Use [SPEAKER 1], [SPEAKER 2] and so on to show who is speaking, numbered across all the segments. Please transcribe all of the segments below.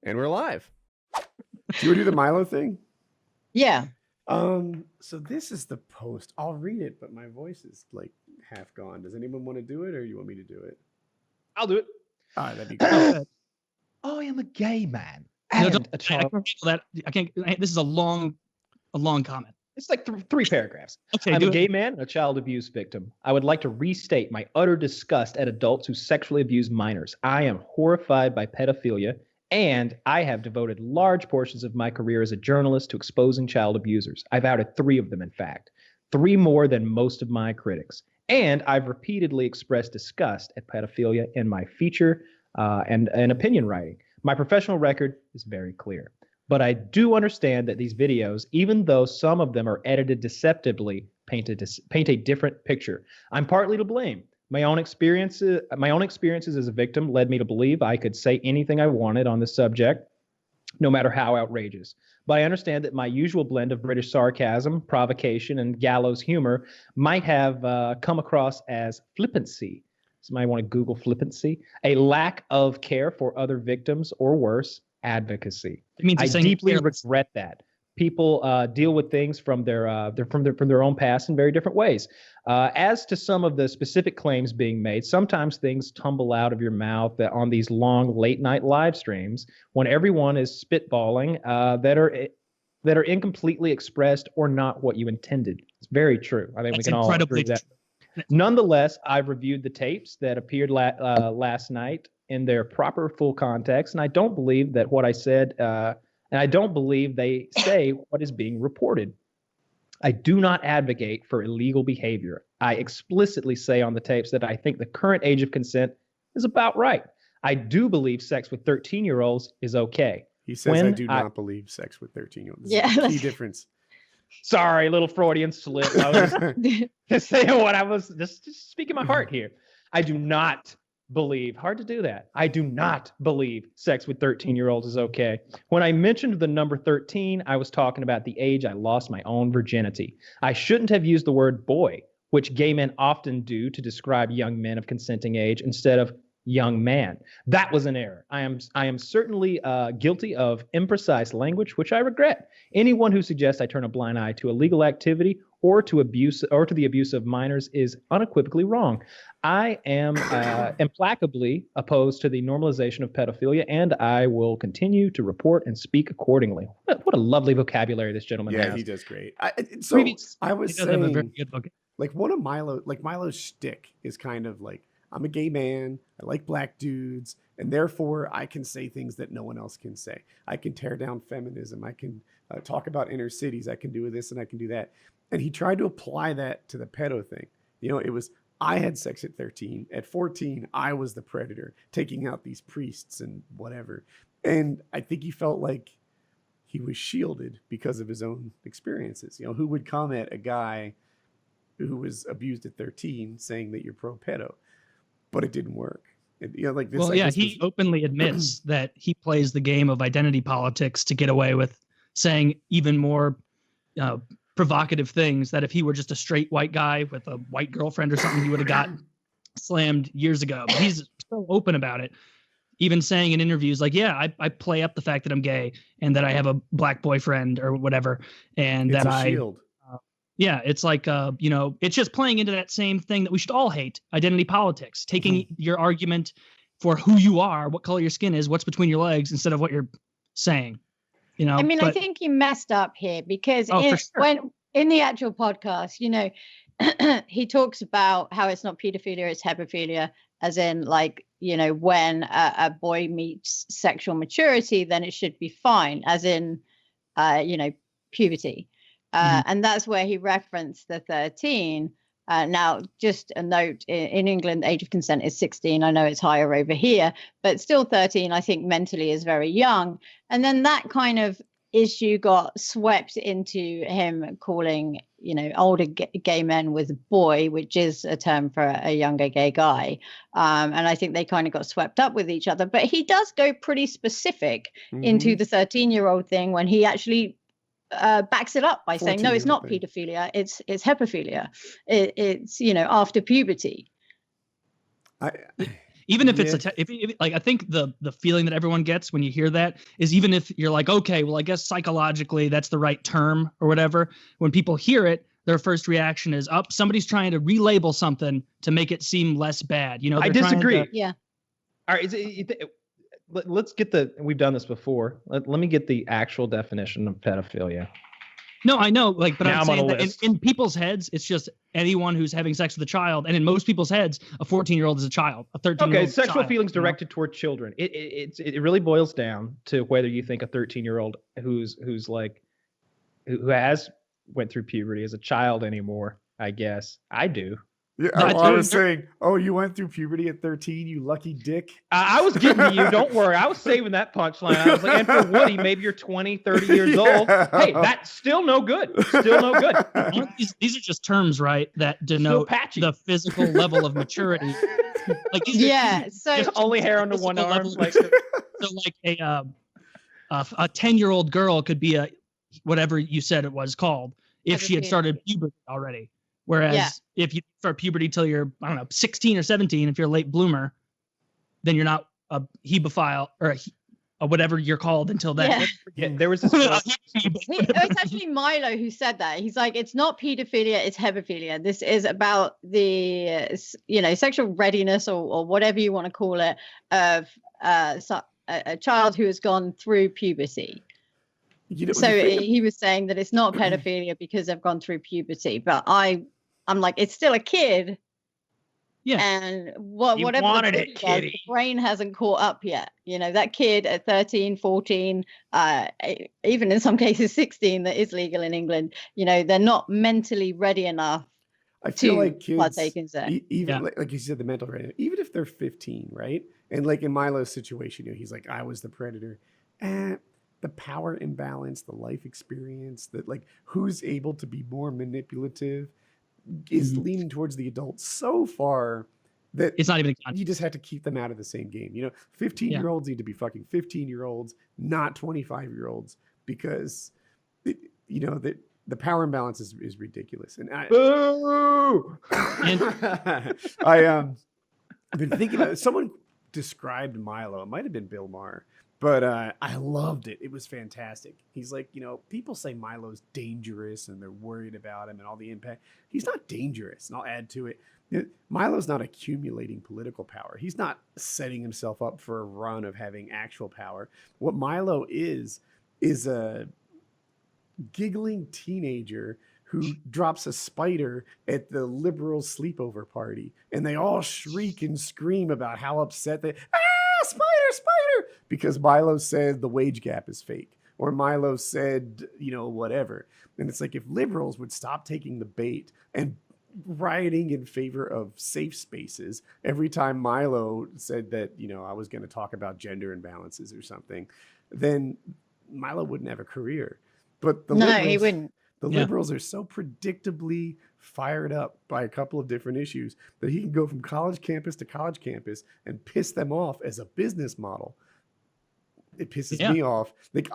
[SPEAKER 1] And we're live.
[SPEAKER 2] Do you want to do the Milo thing?
[SPEAKER 3] Yeah.
[SPEAKER 2] So this is the post. I'll read it, but my voice is like half gone. Does anyone want to do it, or you want me to do it?
[SPEAKER 4] I'll do it.
[SPEAKER 2] All right, that'd be great.
[SPEAKER 4] I am a gay man.
[SPEAKER 5] No,
[SPEAKER 4] And a child.
[SPEAKER 5] I can't. This is a long comment.
[SPEAKER 4] It's like three paragraphs.
[SPEAKER 5] Okay,
[SPEAKER 4] I'm a gay man and a child abuse victim. I would like to restate my utter disgust at adults who sexually abuse minors. I am horrified by pedophilia, and I have devoted large portions of my career as a journalist to exposing child abusers. I've outed 3 of them, in fact, 3 more than most of my critics. And I've repeatedly expressed disgust at pedophilia in my feature and opinion writing. My professional record is very clear. But I do understand that these videos, even though some of them are edited deceptively, paint a different picture. I'm partly to blame. My own experiences as a victim led me to believe I could say anything I wanted on this subject, no matter how outrageous. But I understand that my usual blend of British sarcasm, provocation, and gallows humor might have come across as flippancy. Somebody want to Google flippancy? A lack of care for other victims, or worse, advocacy. I deeply regret that. People deal with things from their own past in very different ways. As to some of the specific claims being made, sometimes things tumble out of your mouth on these long late night live streams when everyone is spitballing that are incompletely expressed or not what you intended. It's very true. I think we can all agree that. Nonetheless, I've reviewed the tapes that appeared last night in their proper full context, and I don't believe that what I said, and I don't believe they say what is being reported. I do not advocate for illegal behavior. I explicitly say on the tapes that I think the current age of consent is about right. I do believe sex with 13-year-olds is okay.
[SPEAKER 2] He says I do not believe sex with 13-year-olds.
[SPEAKER 3] Yeah,
[SPEAKER 2] is a key difference.
[SPEAKER 4] Sorry, little Freudian slip. I was just saying what I was just speaking my heart here. I do not believe, hard to do that. I do not believe sex with 13-year-olds is okay. When I mentioned the number 13, I was talking about the age I lost my own virginity. I shouldn't have used the word boy, which gay men often do to describe young men of consenting age, instead of young man. That was an error. I am certainly guilty of imprecise language, which I regret. Anyone who suggests I turn a blind eye to illegal activity or to the abuse of minors is unequivocally wrong. I am implacably opposed to the normalization of pedophilia, and I will continue to report and speak accordingly. What a lovely vocabulary this gentleman has.
[SPEAKER 2] Yeah, he does great. I was saying, like, one of Milo's shtick is kind of like, I'm a gay man, I like black dudes, and therefore I can say things that no one else can say. I can tear down feminism, I can talk about inner cities, I can do this and I can do that. And he tried to apply that to the pedo thing. You know, it was, I had sex at 13. At 14, I was the predator, taking out these priests and whatever. And I think he felt like he was shielded because of his own experiences. You know, who would come at a guy who was abused at 13 saying that you're pro-pedo? But it didn't work. Like this.
[SPEAKER 5] Well, yeah, he openly admits that he plays the game of identity politics to get away with saying even more provocative things, that if he were just a straight white guy with a white girlfriend or something, he would have got slammed years ago. But he's so open about it, even saying in interviews like, yeah, I play up the fact that I'm gay and that I have a black boyfriend or whatever, and
[SPEAKER 2] it's
[SPEAKER 5] that
[SPEAKER 2] a shield.
[SPEAKER 5] Yeah, it's like, it's just playing into that same thing that we should all hate, identity politics, taking your argument for who you are, what color your skin is, what's between your legs, instead of what you're saying. You know,
[SPEAKER 3] I think he messed up here because when in the actual podcast, he talks about how it's not pedophilia, it's hebephilia, as in, like, when a boy meets sexual maturity, then it should be fine, as in, puberty. And that's where he referenced the 13. Now, just a note, in England, the age of consent is 16. I know it's higher over here, but still 13, I think mentally is very young. And then that kind of issue got swept into him calling, older gay men with boy, which is a term for a younger gay guy. And I think they kind of got swept up with each other. But he does go pretty specific into the 13-year-old thing when he actually backs it up by saying, no, it's not pedophilia, it's hebephilia. It's after puberty.
[SPEAKER 5] Even if it's if like I think the feeling that everyone gets when you hear that is, even if you're like, okay, well, I guess psychologically that's the right term or whatever. When people hear it, their first reaction is, "Up, somebody's trying to relabel something to make it seem less bad." You know,
[SPEAKER 4] I disagree.
[SPEAKER 3] Yeah.
[SPEAKER 4] All right, let's get we've done this before. Let me get the actual definition of pedophilia.
[SPEAKER 5] No, I know, like, but
[SPEAKER 4] now
[SPEAKER 5] I'm saying that in people's heads, it's just anyone who's having sex with a child, and in most people's heads, a 14-year-old is a child, a 13-year-old.
[SPEAKER 4] Okay, sexual feelings directed toward children. It really boils down to whether you think a 13-year-old who has went through puberty is a child anymore. I guess I do.
[SPEAKER 2] Yeah, I was saying, oh, you went through puberty at 13, you lucky dick.
[SPEAKER 4] I was getting to you. Don't worry. I was saving that punchline. I was like, and for Woody, maybe you're 20, 30 years old. Hey, that's still no good. Still no good.
[SPEAKER 5] These are just terms, right, that denote the physical level of maturity. Like,
[SPEAKER 4] so just only hair under one arm. Like,
[SPEAKER 5] so like a 10-year-old girl could be a whatever you said it was called if she had started puberty already. Whereas if you start puberty till you're, I don't know, 16 or 17, if you're a late bloomer, then you're not a hebephile or whatever you're called until then.
[SPEAKER 4] Yeah, there was this.
[SPEAKER 3] It's actually Milo who said that. He's like, it's not pedophilia, it's hebephilia. This is about the, sexual readiness or whatever you want to call it of a child who has gone through puberty. He was saying that it's not pedophilia because they've gone through puberty, but I'm like, it's still a kid.
[SPEAKER 5] Yeah.
[SPEAKER 3] And whatever
[SPEAKER 4] wanted
[SPEAKER 3] the brain hasn't caught up yet. That kid at 13, 14, even in some cases 16, that is legal in England, they're not mentally ready enough.
[SPEAKER 2] I feel like kids,
[SPEAKER 3] partake in sex.
[SPEAKER 2] Even like you said, the mental readiness, even if they're 15, right? And like in Milo's situation, he's like, I was the predator. And the power imbalance, the life experience, that like who's able to be more manipulative is leaning towards the adults so far that
[SPEAKER 5] it's not even
[SPEAKER 2] you just have to keep them out of the same game. 15-year-olds need to be fucking 15-year-olds, not 25-year-olds, because the power imbalance is ridiculous. And I've been thinking about it. Someone described Milo. It might have been Bill Maher. But I loved it. It was fantastic. He's like, people say Milo's dangerous and they're worried about him and all the impact. He's not dangerous. And I'll add to it. Milo's not accumulating political power. He's not setting himself up for a run of having actual power. What Milo is a giggling teenager who drops a spider at the liberal sleepover party. And they all shriek and scream about how upset they spider, because Milo said the wage gap is fake, or Milo said, whatever. And it's like, if liberals would stop taking the bait and rioting in favor of safe spaces every time Milo said that, I was going to talk about gender imbalances or something, then Milo wouldn't have a career. But
[SPEAKER 3] he wouldn't.
[SPEAKER 2] The liberals are so predictably fired up by a couple of different issues that he can go from college campus to college campus and piss them off as a business model. It pisses me off. Like,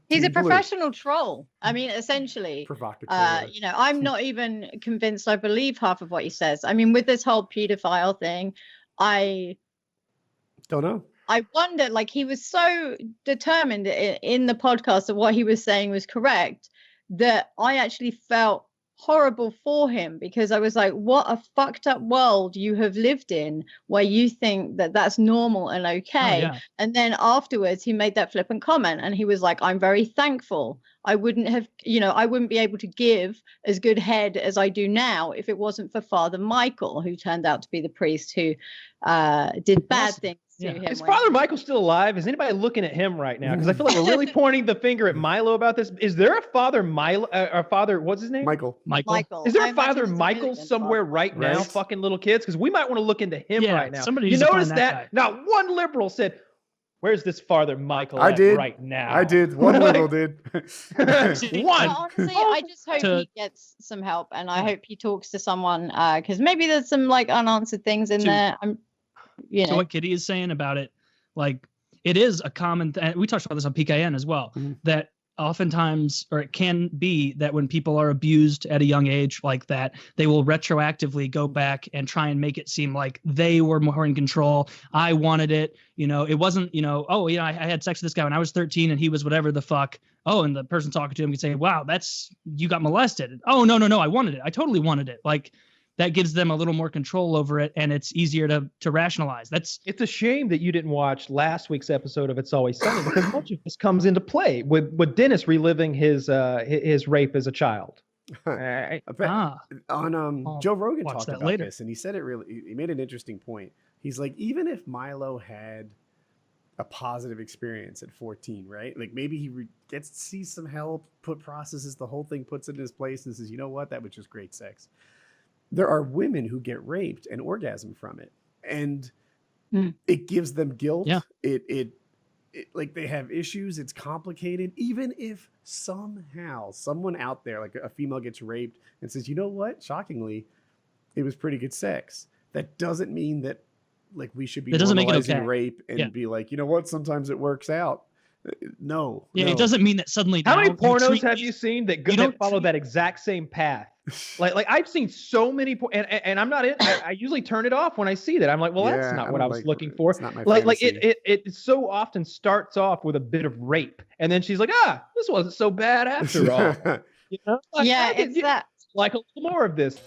[SPEAKER 3] he's a professional troll. I mean, essentially,
[SPEAKER 2] provocateur.
[SPEAKER 3] I'm not even convinced I believe half of what he says. I mean, with this whole pedophile thing, I
[SPEAKER 2] don't know.
[SPEAKER 3] I wonder, like, he was so determined in the podcast that what he was saying was correct, that I actually felt horrible for him, because I was like, what a fucked up world you have lived in where you think that that's normal and okay. And then afterwards he made that flippant comment and he was like, I'm very thankful. I wouldn't be able to give as good head as I do now if it wasn't for Father Michael, who turned out to be the priest who did bad things.
[SPEAKER 4] Is Father Michael still alive? Is anybody looking at him right now? Because I feel like we're really pointing the finger at Milo about this. Is there a Father Milo? Father, what's his name?
[SPEAKER 2] Michael.
[SPEAKER 4] Is there a Father Michael somewhere right now, fucking little kids? Because we might want to look into him right now. You notice that? Not one liberal said, "Where's this Father Michael right now?"
[SPEAKER 2] I did. One liberal did.
[SPEAKER 4] One.
[SPEAKER 3] Honestly, I just hope he gets some help, and I hope he talks to someone, because maybe there's some like unanswered things in there.
[SPEAKER 5] So what Kitty is saying about it, like, it is a common we talked about this on PKN as well, that oftentimes, or it can be that when people are abused at a young age like that, they will retroactively go back and try and make it seem like they were more in control. I wanted it. It wasn't, oh, I had sex with this guy when I was 13 and he was whatever the fuck. Oh, and the person talking to him could say, wow, you got molested. Oh, no, I wanted it. I totally wanted it. Like, that gives them a little more control over it, and it's easier to rationalize. It's
[SPEAKER 4] a shame that you didn't watch last week's episode of It's Always Sunny, because much of this comes into play with Dennis reliving his rape as a child.
[SPEAKER 2] On Joe Rogan talked about this, and he said he made an interesting point. He's like, even if Milo had a positive experience at 14, right? Like maybe he gets to see some help, processes the whole thing, puts it in his place, and says, you know what, that was just great sex. There are women who get raped and orgasm from it, and it gives them guilt.
[SPEAKER 5] Yeah.
[SPEAKER 2] It like they have issues. It's complicated. Even if somehow someone out there, like a female, gets raped and says, you know what, shockingly, it was pretty good sex. That doesn't mean that like we should be normalizing rape and be like, you know what, sometimes it works out. No.
[SPEAKER 5] It doesn't mean that suddenly.
[SPEAKER 4] How many pornos have you seen that follow that exact same path? Like I've seen so many, and I'm not in. I usually turn it off when I see that. I'm like, well, that's not what I was looking for. It's not my fantasy. It so often starts off with a bit of rape, and then she's like, this wasn't so bad after all.
[SPEAKER 3] It's that.
[SPEAKER 4] Like a little more of this.